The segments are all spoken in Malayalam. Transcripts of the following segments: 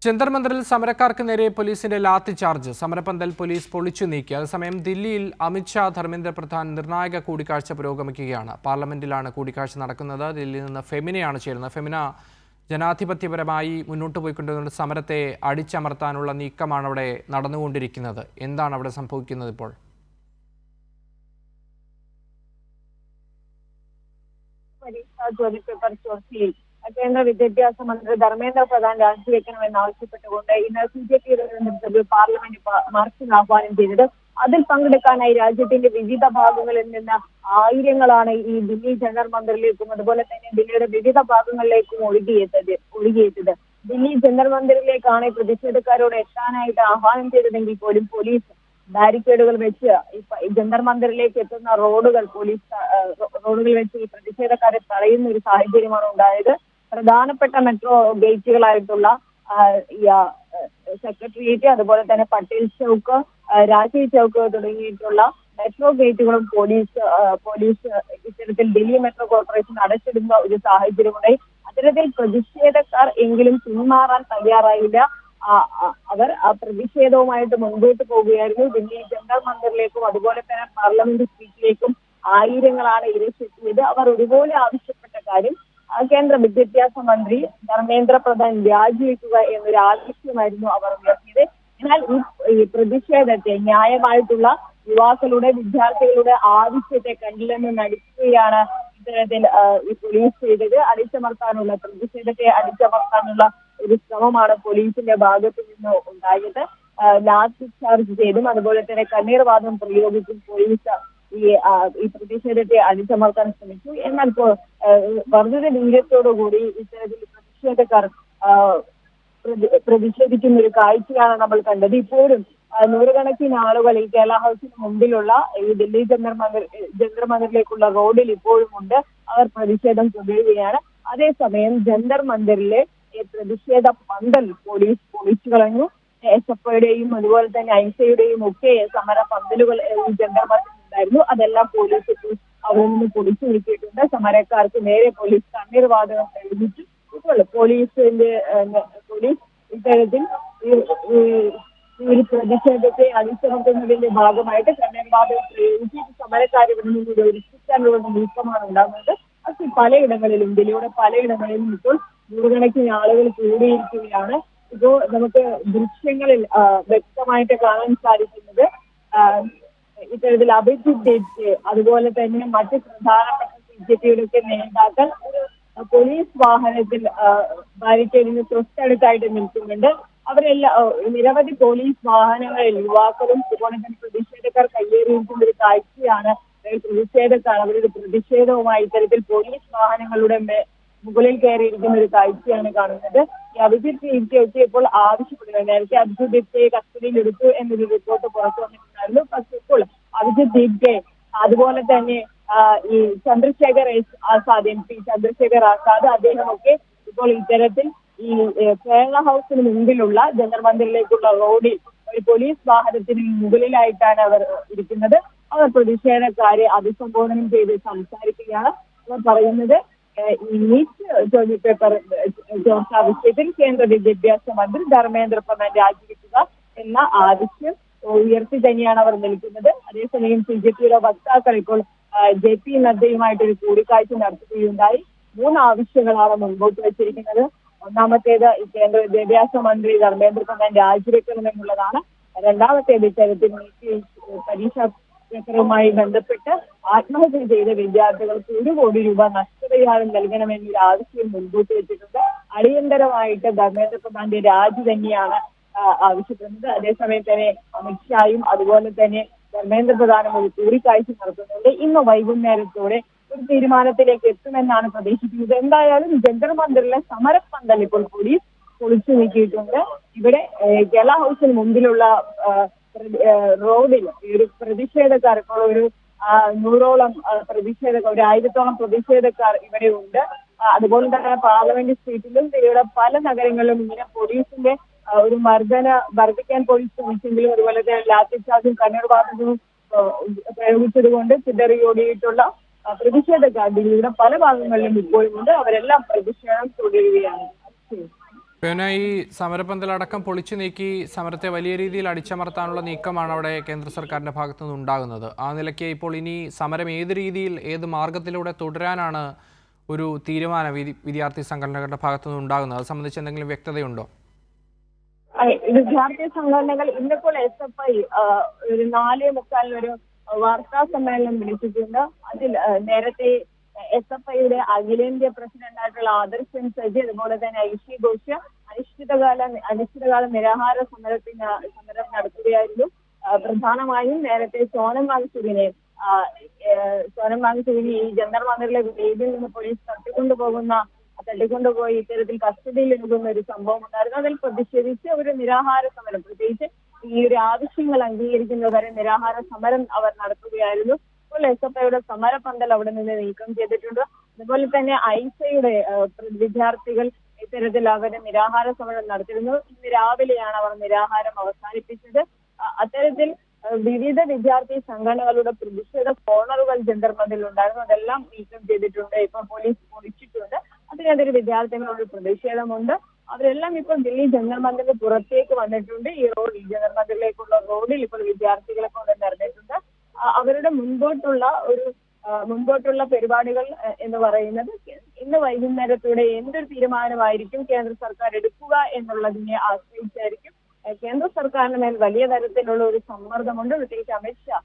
ജന്തർ മന്ദിറിൽ സമരക്കാർക്ക് നേരെ പോലീസിന്റെ ലാത്തി ചാർജ്. സമരപന്തൽ പോലീസ് പൊളിച്ചു നീക്കി. അതേസമയം ദില്ലിയിൽ അമിത്ഷാ, ധർമ്മേന്ദ്ര പ്രധാൻ നിർണായക കൂടിക്കാഴ്ച പുരോഗമിക്കുകയാണ്. പാർലമെന്റിലാണ് കൂടിക്കാഴ്ച നടക്കുന്നത്. ദില്ലിയിൽ നിന്ന് ഫെമിനയാണ് ചേരുന്നത്. ഫെമിന, ജനാധിപത്യപരമായി മുന്നോട്ട് പോയിക്കൊണ്ടിരുന്ന സമരത്തെ അടിച്ചമർത്താനുള്ള നീക്കമാണ് അവിടെ നടന്നുകൊണ്ടിരിക്കുന്നത്. എന്താണ് അവിടെ സംഭവിക്കുന്നത് ഇപ്പോൾ? കേന്ദ്ര വിദ്യാഭ്യാസ മന്ത്രി ധർമ്മേന്ദ്ര പ്രധാൻ രാജിവെക്കണമെന്നാവശ്യപ്പെട്ടുകൊണ്ട് ഇന്ന് CJPയുടെ നേതൃത്വത്തിൽ പാർലമെന്റ് മാർച്ചിന് ആഹ്വാനം ചെയ്തത്. അതിൽ പങ്കെടുക്കാനായി രാജ്യത്തിന്റെ വിവിധ ഭാഗങ്ങളിൽ നിന്ന് ആയിരങ്ങളാണ് ഈ ദില്ലി ജന്തർ മന്ദിറിലേക്കും അതുപോലെ തന്നെ ദില്ലിയുടെ വിവിധ ഭാഗങ്ങളിലേക്കും ഒഴുകിയെത്തത്. ദില്ലി ജന്തർ മന്ദിറിലേക്കാണ് പ്രതിഷേധക്കാരോട് എത്താനായിട്ട് ആഹ്വാനം ചെയ്തതെങ്കിൽ പോലും പോലീസ് ബാരിക്കേഡുകൾ വെച്ച് ഈ ജന്തർ മന്ദിറിലേക്ക് എത്തുന്ന റോഡുകൾ വെച്ച് ഈ പ്രതിഷേധക്കാരെ തടയുന്ന ഒരു സാഹചര്യമാണ് ഉണ്ടായത്. പ്രധാനപ്പെട്ട മെട്രോ ഗേറ്റുകളായിട്ടുള്ള സെക്രട്ടേറിയറ്റ്, അതുപോലെ തന്നെ പട്ടേൽ ചൗക്ക്, രാജീവ് ചൗക്ക് തുടങ്ങിയിട്ടുള്ള മെട്രോ ഗേറ്റുകളും പോലീസ് ഇത്തരത്തിൽ ദില്ലി മെട്രോ കോർപ്പറേഷൻ അടച്ചിടുന്ന ഒരു സാഹചര്യമുണ്ടായി. അത്തരത്തിൽ പ്രതിഷേധക്കാർ എങ്കിലും പിന്മാറാൻ തയ്യാറായില്ല. അവർ ആ പ്രതിഷേധവുമായിട്ട് മുൻപോട്ട് പോവുകയായിരുന്നു. ദില്ലി ജന്തർ മന്ദിറിലേക്കും അതുപോലെ തന്നെ പാർലമെന്റ് സ്ട്രീറ്റിലേക്കും ആയിരങ്ങളാണ് ഇരച്ചെത്തിയത്. അവർ ഒരുപോലെ ആവശ്യപ്പെട്ട കാര്യം കേന്ദ്ര വിദ്യാഭ്യാസ മന്ത്രി ധർമ്മേന്ദ്ര പ്രധാൻ രാജിവെക്കുക എന്നൊരു ആവശ്യമായിരുന്നു അവർ ഉയർത്തിയത്. എന്നാൽ ഈ പ്രതിഷേധത്തെ, ന്യായമായിട്ടുള്ള യുവാക്കളുടെ, വിദ്യാർത്ഥികളുടെ ആവശ്യത്തെ കണ്ടില്ലെന്ന് നടിക്കുകയാണ് ഇത്തരത്തിൽ ഈ പോലീസ് ചെയ്തത്. പ്രതിഷേധത്തെ അടിച്ചമർത്താനുള്ള ഒരു ശ്രമമാണ് പോലീസിന്റെ ഭാഗത്തു നിന്ന് ഉണ്ടായത്. ലാത്തി ചാർജ് ചെയ്തും അതുപോലെ തന്നെ കണ്ണീർ വാതകം പ്രയോഗിച്ചും പോലീസ് ഈ പ്രതിഷേധത്തെ അടിച്ചമർത്താൻ ശ്രമിച്ചു. എന്നാൽ വർദ്ധിത വീര്യത്തോടുകൂടി ഇത്തരത്തിൽ പ്രതിഷേധക്കാർ പ്രതിഷേധിക്കുന്ന ഒരു കാഴ്ചയാണ് നമ്മൾ കണ്ടത്. ഇപ്പോഴും നൂറുകണക്കിന് ആളുകൾ ഈ കേരള ഹൗസിന് മുമ്പിലുള്ള ഈ ദില്ലി ജന്തർ മന്ദിറിലേക്കുള്ള റോഡിൽ ഇപ്പോഴും ഉണ്ട്. അവർ പ്രതിഷേധം തുടരുകയാണ്. അതേസമയം ജന്തർ മന്ദിറിലെ പ്രതിഷേധ പന്തൽ പോലീസ് പൊളിച്ചു കളഞ്ഞു. SFIയുടെയും അതുപോലെ തന്നെ ഐസയുടെയും ഒക്കെ സമര പന്തലുകൾ ഈ ജന്തർ മന്ദിറിൽ ഉണ്ടായിരുന്നു. അതെല്ലാം പോലീസ് അവിടെ നിന്ന് പൊളിച്ചു നീക്കിയിട്ടുണ്ട്. സമരക്കാർക്ക് നേരെ പോലീസ് കണ്ണീർ വാതകം പ്രയോഗിച്ചു. ഇപ്പോൾ പോലീസ് ഇത്തരത്തിൽ ഈ പ്രതിഷേധത്തെ അടിച്ചമർത്തുന്നതിന്റെ ഭാഗമായിട്ട് കണ്ണീർ വാതകം പ്രയോഗിച്ച് സമരക്കാരെ ഇവിടെ നിന്ന് ഒഴിപ്പിക്കാനുള്ള നീക്കമാണ് ഉണ്ടാകുന്നത്. അത് പലയിടങ്ങളിലും, ദില്ലിയുടെ പലയിടങ്ങളിലും ഇപ്പോൾ നൂറുകണക്കിന് ആളുകൾ കൂടിയിരിക്കുകയാണ്. ഇപ്പോ നമുക്ക് ദൃശ്യങ്ങളിൽ വ്യക്തമായിട്ട് കാണാൻ സാധിക്കുന്നത് ഇത്തരത്തിൽ അഭിജിത് ദേവ്, അതുപോലെ തന്നെ മറ്റ് പ്രധാനപ്പെട്ട CJPയുടെ ഒക്കെ നേതാക്കൾ പോലീസ് വാഹനത്തിൽ ബാരിക്കേഡിന് തൊട്ടടുത്തായിട്ട് നിൽക്കുന്നുണ്ട്. നിരവധി പോലീസ് വാഹനങ്ങളിൽ യുവാക്കളും അതുപോലെ തന്നെ പ്രതിഷേധക്കാർ കയ്യേറിയിരിക്കുന്ന ഒരു കാഴ്ചയാണ്. പ്രതിഷേധക്കാർ അവരുടെ പ്രതിഷേധവുമായി ഇത്തരത്തിൽ പോലീസ് വാഹനങ്ങളുടെ മുകളിൽ കയറിയിരിക്കുന്ന ഒരു കാഴ്ചയാണ് കാണുന്നത്. ഈ അഭിജിത് ദേവിനെയൊക്കെ ഇപ്പോൾ ആവശ്യപ്പെടുന്നത്, നേരത്തെ അഭിജിത് ദേവിനെ കസ്റ്റഡിയിൽ എടുത്തു എന്നൊരു റിപ്പോർട്ട് പുറത്തു വന്നിട്ടുണ്ടായിരുന്നു. പക്ഷേ ഇപ്പോൾ അഭിജിത് ദേവിനെ അതുപോലെ തന്നെ ഈ ചന്ദ്രശേഖർ ആസാദ് അദ്ദേഹമൊക്കെ ഇപ്പോൾ ഇത്തരത്തിൽ ഈ കേരള ഹൗസിന് മുമ്പിലുള്ള ജന്തർ മന്ദിറിലേക്കുള്ള റോഡിൽ ഒരു പോലീസ് വാഹനത്തിന് മുകളിലായിട്ടാണ് അവർ ഇരിക്കുന്നത്. അവർ പ്രതിഷേധക്കാരെ അഭിസംബോധന ചെയ്ത് സംസാരിക്കുകയാണ്. അവർ പറയുന്നത് ഈ നീറ്റ് ചോദ്യപേപ്പർ ചോർച്ചാ വിഷയത്തിൽ കേന്ദ്ര വിദ്യാഭ്യാസ മന്ത്രി ധർമ്മേന്ദ്ര പ്രധാൻ രാജിവെക്കുക എന്ന ആവശ്യം ഉയർത്തി തന്നെയാണ് അവർ നിൽക്കുന്നത്. അതേസമയം CJPയുടെ വക്താക്കൾ ഇപ്പോൾ JP നദ്ദയുമായിട്ടൊരു കൂടിക്കാഴ്ച നടത്തുകയുണ്ടായി. 3 ആവശ്യങ്ങളാണ് മുൻപോട്ട് വെച്ചിരിക്കുന്നത്. ഒന്നാമത്തേത് ഈ കേന്ദ്ര വിദ്യാഭ്യാസ മന്ത്രി ധർമ്മേന്ദ്ര പ്രധാൻ രാജിവെക്കണമെന്നുള്ളതാണ്. രണ്ടാമത്തേത് ഇത്തരത്തിൽ നീറ്റ് പരീക്ഷാ പേപ്പറുമായി ബന്ധപ്പെട്ട് ആത്മഹത്യ ചെയ്ത വിദ്യാർത്ഥികൾക്ക് 1 കോടി രൂപ നഷ്ടപരിഹാരം നൽകണമെന്നൊരു ആവശ്യം മുൻകൂട്ടി വെച്ചിട്ടുണ്ട്. അടിയന്തരമായിട്ട് ധർമ്മേന്ദ്ര പ്രധാന്റെ രാജി തന്നെയാണ് ആവശ്യപ്പെടുന്നത്. അതേസമയം തന്നെ അമിത്ഷായും അതുപോലെ തന്നെ ധർമ്മേന്ദ്ര പ്രധാനും ഒരു കൂടിക്കാഴ്ച നടത്തുന്നുണ്ട്. ഇന്ന് വൈകുന്നേരത്തോടെ ഒരു തീരുമാനത്തിലേക്ക് എത്തുമെന്നാണ് പ്രതീക്ഷിക്കുന്നത്. എന്തായാലും ജന്തർ മന്ദിറിലെ സമരപ്പന്തൽ ഇപ്പോൾ പോലീസ് പൊളിച്ചു നീക്കിയിട്ടുണ്ട്. ഇവിടെ കേരള ഹൗസിന് മുമ്പിലുള്ള റോഡിൽ ഒരു പ്രതിഷേധക്കാർ, ഇപ്പോൾ ഒരു 100ഓളം പ്രതിഷേധക്കാർ, 1000ഓളം പ്രതിഷേധക്കാർ ഇവിടെ ഉണ്ട്. അതുപോലെ തന്നെ പാർലമെന്റ് സ്ട്രീറ്റിലും ഇവിടെ പല നഗരങ്ങളിലും ഇങ്ങനെ പോലീസിന്റെ ഒരു വർദ്ധിക്കാൻ പോലീസ് ശ്രമിച്ചെങ്കിലും അതുപോലെ തന്നെ ലാത്തി ചാർജും കണ്ണീർ വാതകവും പ്രയോഗിച്ചതുകൊണ്ട് ചിതറിയോടിയിട്ടുള്ള പ്രതിഷേധക്കാർ ദില്ലിയുടെ പല ഭാഗങ്ങളിലും ഇപ്പോഴുമുണ്ട്. അവരെല്ലാം പ്രതിഷേധം തുടരുകയാണ്. പിന്നെ ഈ സമരപന്തലടക്കം പൊളിച്ചു നീക്കി സമരത്തെ വലിയ രീതിയിൽ അടിച്ചമർത്താനുള്ള നീക്കമാണ് അവിടെ കേന്ദ്ര സർക്കാരിന്റെ ഭാഗത്തു നിന്ന് ഉണ്ടാകുന്നത്. ആ നിലയ്ക്ക് ഇപ്പോൾ ഇനി സമരം ഏത് രീതിയിൽ ഏത് മാർഗത്തിലൂടെ തുടരാനാണ് ഒരു തീരുമാനം വിദ്യാർത്ഥി സംഘടനകളുടെ ഭാഗത്തു നിന്ന് ഉണ്ടാകുന്നത്? അത് സംബന്ധിച്ച് എന്തെങ്കിലും വ്യക്തതയുണ്ടോ? വിദ്യാർത്ഥി സംഘടനകൾ ഇന്നിപ്പോൾ SFI ഒരു 4:45 വാർത്താ സമ്മേളനം വിളിച്ചിട്ടുണ്ട്. അതിൽ നേരത്തെ SFIയുടെ അഖിലേന്ത്യാ പ്രസിഡന്റായിട്ടുള്ള ആദർശ് സജി, അതുപോലെ തന്നെ ഐഷി ഘോഷ് അനിശ്ചിതകാല നിരാഹാര സമരം നടത്തുകയായിരുന്നു. പ്രധാനമായും നേരത്തെ സോനം വാങ്ചുകിനെ ഈ ജന്തർ മന്ദിറിലെ വേദിയിൽ നിന്ന് പോലീസ് തട്ടിക്കൊണ്ടുപോയി ഇത്തരത്തിൽ കസ്റ്റഡിയിൽ എടുക്കുന്ന ഒരു സംഭവം ഉണ്ടായിരുന്നു. അതിൽ പ്രതിഷേധിച്ച് ഒരു നിരാഹാര സമരം, പ്രത്യേകിച്ച് ഈ ഒരു ആവശ്യങ്ങൾ അംഗീകരിക്കുന്നവരെ നിരാഹാര സമരം അവർ നടത്തുകയായിരുന്നു. ഇപ്പോൾ SFIയുടെ സമരപന്തൽ അവിടെ നിന്ന് നീക്കം ചെയ്തിട്ടുണ്ട്. അതുപോലെ തന്നെ ഐസയുടെ വിദ്യാർത്ഥികൾ ഇത്തരത്തിൽ അവരുടെ നിരാഹാര സമരം നടത്തിയിരുന്നു. ഇന്ന് രാവിലെയാണ് അവർ നിരാഹാരം അവസാനിപ്പിച്ചത്. അത്തരത്തിൽ വിവിധ വിദ്യാർത്ഥി സംഘടനകളുടെ പ്രതിഷേധ കോർണറുകൾ ജന്തർ മന്ദിറിൽ ഉണ്ടായിരുന്നു. അതെല്ലാം നീക്കം ചെയ്തിട്ടുണ്ട്. ഇപ്പൊ പോലീസ് പൊളിച്ചിട്ടുണ്ട്. അതിനെതിരെ വിദ്യാർത്ഥികളുടെ പ്രതിഷേധമുണ്ട്. അവരെല്ലാം ഇപ്പോൾ ദില്ലി ജന്തർ മന്ദിറിന് പുറത്തേക്ക് വന്നിട്ടുണ്ട്. ഈ ജന്തർ മന്ദിറിലേക്കുള്ള റോഡിൽ ഇപ്പോൾ വിദ്യാർത്ഥികളെ കൊണ്ട് നിറഞ്ഞിട്ടുണ്ട്. അവരുടെ മുൻപോട്ടുള്ള പരിപാടികൾ എന്ന് പറയുന്നത് ഇന്ന് വൈകുന്നേരത്തോടെ എന്തൊരു തീരുമാനമായിരിക്കും കേന്ദ്ര സർക്കാർ എടുക്കുക എന്നുള്ളതിനെ ആശ്രയിച്ചായിരിക്കും. കേന്ദ്ര സർക്കാരിന് മേൽ വലിയ തരത്തിലുള്ള ഒരു സമ്മർദ്ദമുണ്ട്. പ്രത്യേകിച്ച് അമിത്ഷാ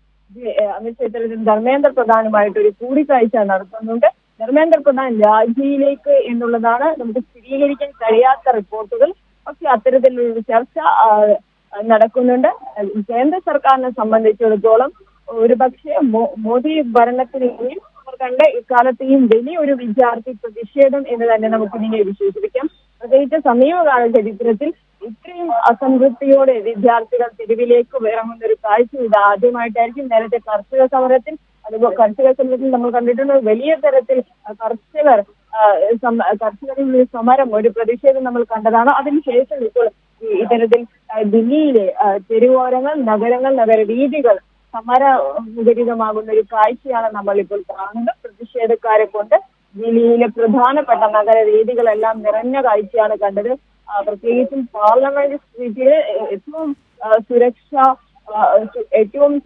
ഇത്തരത്തിൽ ധർമ്മേന്ദ്ര പ്രധാനുമായിട്ട് ഒരു കൂടിക്കാഴ്ച നടത്തുന്നുണ്ട്. ധർമ്മേന്ദ്ര പ്രധാൻ രാജിയിലേക്ക് എന്നുള്ളതാണ് നമുക്ക് സ്ഥിരീകരിക്കാൻ കഴിയാത്ത റിപ്പോർട്ടുകൾ. പക്ഷെ അത്തരത്തിലൊരു ചർച്ച നടക്കുന്നുണ്ട്. കേന്ദ്ര സർക്കാരിനെ സംബന്ധിച്ചിടത്തോളം ഒരുപക്ഷെ മോദി ഭരണത്തിന് കീഴിൽ അവർ കണ്ട ഇക്കാലത്തെയും വലിയൊരു വിദ്യാർത്ഥി പ്രതിഷേധം എന്ന് തന്നെ നമുക്ക് ഇതിനെ വിശേഷിപ്പിക്കാം. പ്രത്യേകിച്ച് സമീപകാല ചരിത്രത്തിൽ ഇത്രയും അസംതൃപ്തിയോടെ വിദ്യാർത്ഥികൾ തെരുവിലേക്ക് ഇറങ്ങുന്ന ഒരു കാഴ്ച ഇത് ആദ്യമായിട്ടായിരിക്കും. നേരത്തെ കർഷക സമരത്തിൽ നമ്മൾ കണ്ടിട്ടുണ്ട്. വലിയ തരത്തിൽ കർഷകരിൽ സമരം, ഒരു പ്രതിഷേധം നമ്മൾ കണ്ടതാണ്. അതിനുശേഷം ഇപ്പോൾ ഇത്തരത്തിൽ ദില്ലിയിലെ തെരുവോരങ്ങൾ, നഗരങ്ങൾ, നഗരവീഥികൾ സമരമുഖരിതമാകുന്ന ഒരു കാഴ്ചയാണ് നമ്മൾ ഇപ്പോൾ കാണുന്നത്. പ്രതിഷേധക്കാരെ കൊണ്ട് ദില്ലിയിലെ പ്രധാനപ്പെട്ട നഗരവീഥികളെല്ലാം നിറഞ്ഞ കാഴ്ചയാണ് കണ്ടത്. പ്രത്യേകിച്ചും പാർലമെന്റ് സ്ട്രീറ്റില് ഏറ്റവും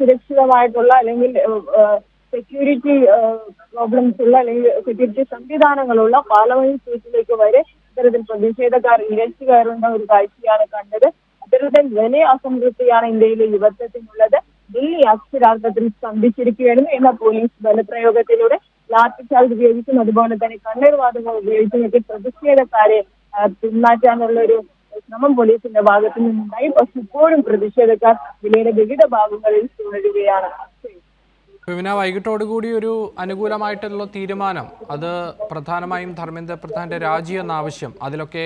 സുരക്ഷിതമായിട്ടുള്ള അല്ലെങ്കിൽ സെക്യൂരിറ്റി പ്രോബ്ലംസ് ഉള്ള അല്ലെങ്കിൽ സെക്യൂരിറ്റി സംവിധാനങ്ങളുള്ള പാർലമെന്റ് സ്ട്രീറ്റിലേക്ക് വരെ ഇത്തരത്തിൽ പ്രതിഷേധക്കാർ ഇരച്ചു കയറുന്ന ഒരു കാഴ്ചയാണ് കണ്ടത്. അത്തരത്തിൽ വലിയ അസംതൃപ്തിയാണ് ഇന്ത്യയിലെ യുവത്വത്തിനുള്ളത്. ദില്ലി അക്ഷരാർത്ഥത്തിൽ സ്തംഭിച്ചിരിക്കുകയായിരുന്നു. എന്ന പോലീസ് ബലപ്രയോഗത്തിലൂടെ ലാത്തിചാർജ് ഉപയോഗിച്ചും അതുപോലെ തന്നെ കണ്ണീർ വാതകം ഉപയോഗിച്ചുമൊക്കെ പ്രതിഷേധക്കാരെ പിന്മാറ്റാനുള്ള ഒരു ശ്രമം പോലീസിന്റെ ഭാഗത്തു നിന്നുണ്ടായി. പക്ഷെ ഇപ്പോഴും പ്രതിഷേധക്കാർ ജില്ലയുടെ വിവിധ ഭാഗങ്ങളിൽ തുടരുകയാണ്. വിവിന, വൈകിട്ടോടുകൂടി ഒരു അനുകൂലമായിട്ടുള്ള തീരുമാനം, അത് പ്രധാനമായും ധർമ്മേന്ദ്ര പ്രധാന്റെ രാജി എന്ന ആവശ്യം, അതിലൊക്കെ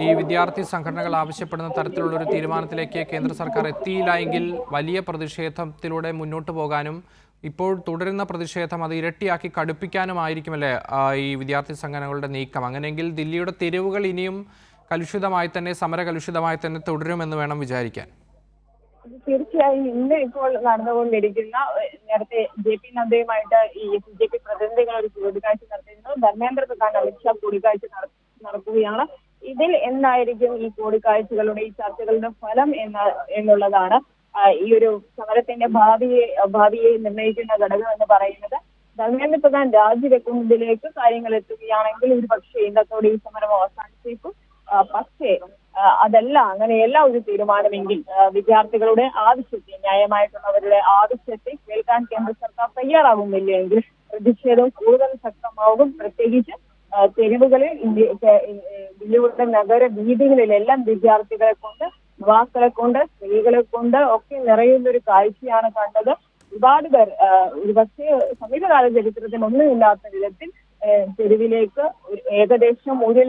ഈ വിദ്യാർത്ഥി സംഘടനകൾ ആവശ്യപ്പെടുന്ന തരത്തിലുള്ള ഒരു തീരുമാനത്തിലേക്ക് കേന്ദ്ര സർക്കാർ എത്തിയില്ല എങ്കിൽ വലിയ പ്രതിഷേധത്തിലൂടെ മുന്നോട്ട് പോകാനും ഇപ്പോൾ തുടരുന്ന പ്രതിഷേധം അത് ഇരട്ടിയാക്കി കടുപ്പിക്കാനുമായിരിക്കുമല്ലേ ഈ വിദ്യാർത്ഥി സംഘടനകളുടെ നീക്കം? അങ്ങനെയെങ്കിൽ ദില്ലിയുടെ തെരുവുകൾ ഇനിയും കലുഷിതമായി തന്നെ, സമരകലുഷിതമായി തന്നെ തുടരുമെന്ന് വേണം വിചാരിക്കാൻ. തീർച്ചയായും ഇന്ന് ഇപ്പോൾ നടന്നുകൊണ്ടിരിക്കുന്ന, നേരത്തെ JP നദ്ദയുമായിട്ട് ഈ BJP പ്രതിനിധികൾ ഒരു കൂടിക്കാഴ്ച നടത്തിയിരുന്നു. ധർമ്മേന്ദ്ര പ്രധാൻ അമിത്ഷാ കൂടിക്കാഴ്ച നടക്കുകയാണ്. ഇതിൽ എന്തായിരിക്കും ഈ കൂടിക്കാഴ്ചകളുടെ, ഈ ചർച്ചകളുടെ ഫലം എന്നുള്ളതാണ് ഈ ഒരു സമരത്തിന്റെ ഭാവിയെ നിർണ്ണയിക്കുന്ന ഘടകം എന്ന് പറയുന്നത്. ധർമ്മേന്ദ്ര പ്രധാൻ രാജിവെക്കുന്നതിലേക്ക് കാര്യങ്ങൾ എത്തുകയാണെങ്കിൽ ഒരു പക്ഷേ ഇന്നത്തോടെ ഈ സമരം അവസാനിച്ചേക്കും. പക്ഷേ അങ്ങനെയല്ല ഒരു തീരുമാനമെങ്കിൽ വിദ്യാർത്ഥികളുടെ ആവശ്യത്തെ, ന്യായമായിട്ടുള്ളവരുടെ ആവശ്യത്തെ കേൾക്കാൻ കേന്ദ്ര സർക്കാർ തയ്യാറാകുന്നില്ല എങ്കിൽ പ്രതിഷേധം കൂടുതൽ ശക്തമാകും. പ്രത്യേകിച്ച് തെരുവുകളിൽ, ദില്ലിയുടെ നഗര വീഥികളിലെല്ലാം വിദ്യാർത്ഥികളെ കൊണ്ട്, യുവാക്കളെ കൊണ്ട്, സ്ത്രീകളെ കൊണ്ട് ഒക്കെ നിറയുന്ന ഒരു കാഴ്ചയാണ് കണ്ടത്. ഒരുപാട് പേർ ഒരുപക്ഷെ സമീപകാല ചരിത്രത്തിൽ ഒന്നുമില്ലാത്ത വിധത്തിൽ തെരുവിലേക്ക് ഏകദേശം 1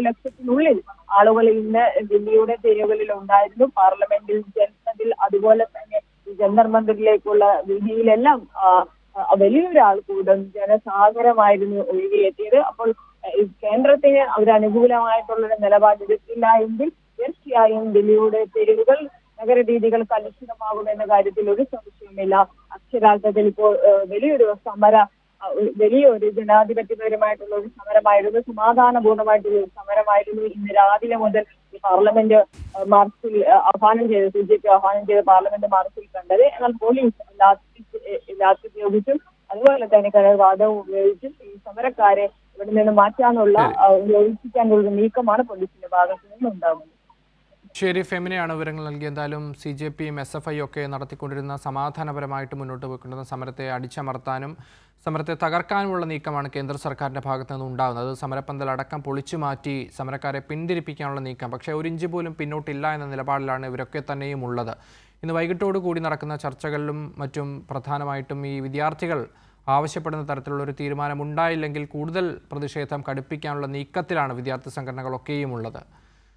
ലക്ഷത്തിനുള്ളിൽ ആളുകൾ ഇന്ന് ദില്ലിയുടെ തെരുവുകളിൽ ഉണ്ടായിരുന്നു. പാർലമെന്റിൽ, ജനറൽ, അതുപോലെ തന്നെ ജന്തർ മന്ദിറിലേക്കുള്ള വീതിയിലെല്ലാം വലിയൊരു ആൾക്കൂട്ടം, ജനസാഗരമായിരുന്നു ഒഴുകിയെത്തിയത്. അപ്പോൾ കേന്ദ്രത്തിന് ഒരു അനുകൂലമായിട്ടുള്ളൊരു നിലപാടെടുത്തില്ല എങ്കിൽ തീർച്ചയായും ദില്ലിയുടെ തെരുവുകൾ, നഗരരീതികൾ കലുഷിതമാകുമെന്ന കാര്യത്തിൽ ഒരു സംശയവുമില്ല. അക്ഷരാർത്ഥത്തിൽ ഇപ്പോൾ വലിയൊരു സമര വലിയൊരു ജനാധിപത്യപരമായിട്ടുള്ള ഒരു സമരമായിരുന്നു, സമാധാനപൂർണ്ണമായിട്ടുള്ള ഒരു സമരമായിരുന്നു. ഇന്ന് രാവിലെ മുതൽ ഈ പാർലമെന്റ് മാർച്ചിൽ ആഹ്വാനം ചെയ്ത് CJP ആഹ്വാനം ചെയ്ത പാർലമെന്റ് മാർച്ചിൽ കണ്ടത്. എന്നാൽ പോലീസ് ലാത്തി ഉപയോഗിച്ചും അതുപോലെ തന്നെ കരവാദവും ഉപയോഗിച്ചും ഈ സമരക്കാരെ ഇവിടെ നിന്ന് മാറ്റാനുള്ള ഒഴിപ്പിക്കാനുള്ള നീക്കമാണ് പോലീസിന്റെ ഭാഗത്തു നിന്നുണ്ടാകുന്നത്. ശരി, ഫെമിനയാണ് വിവരങ്ങൾ നൽകി. എന്തായാലും CJPയും SFI ഒക്കെ നടത്തിക്കൊണ്ടിരുന്ന സമാധാനപരമായിട്ട് മുന്നോട്ട് പോയിക്കൊണ്ടിരുന്ന സമരത്തെ അടിച്ചമർത്താനും സമരത്തെ തകർക്കാനുമുള്ള നീക്കമാണ് കേന്ദ്ര സർക്കാരിൻ്റെ ഭാഗത്തു നിന്ന് ഉണ്ടാകുന്നത്. സമരപ്പന്തൽ അടക്കം പൊളിച്ചു മാറ്റി സമരക്കാരെ പിന്തിരിപ്പിക്കാനുള്ള നീക്കം. പക്ഷേ ഒരു ഇഞ്ച് പോലും പിന്നോട്ടില്ല എന്ന നിലപാടിലാണ് ഇവരൊക്കെ തന്നെയും ഉള്ളത്. ഇന്ന് വൈകിട്ടോടുകൂടി നടക്കുന്ന ചർച്ചകളിലും മറ്റും പ്രധാനമായിട്ടും ഈ വിദ്യാർത്ഥികൾ ആവശ്യപ്പെടുന്ന തരത്തിലുള്ള ഒരു തീരുമാനം ഉണ്ടായില്ലെങ്കിൽ കൂടുതൽ പ്രതിഷേധം കടുപ്പിക്കാനുള്ള നീക്കത്തിലാണ് വിദ്യാർത്ഥി സംഘടനകളൊക്കെയും ഉള്ളത്.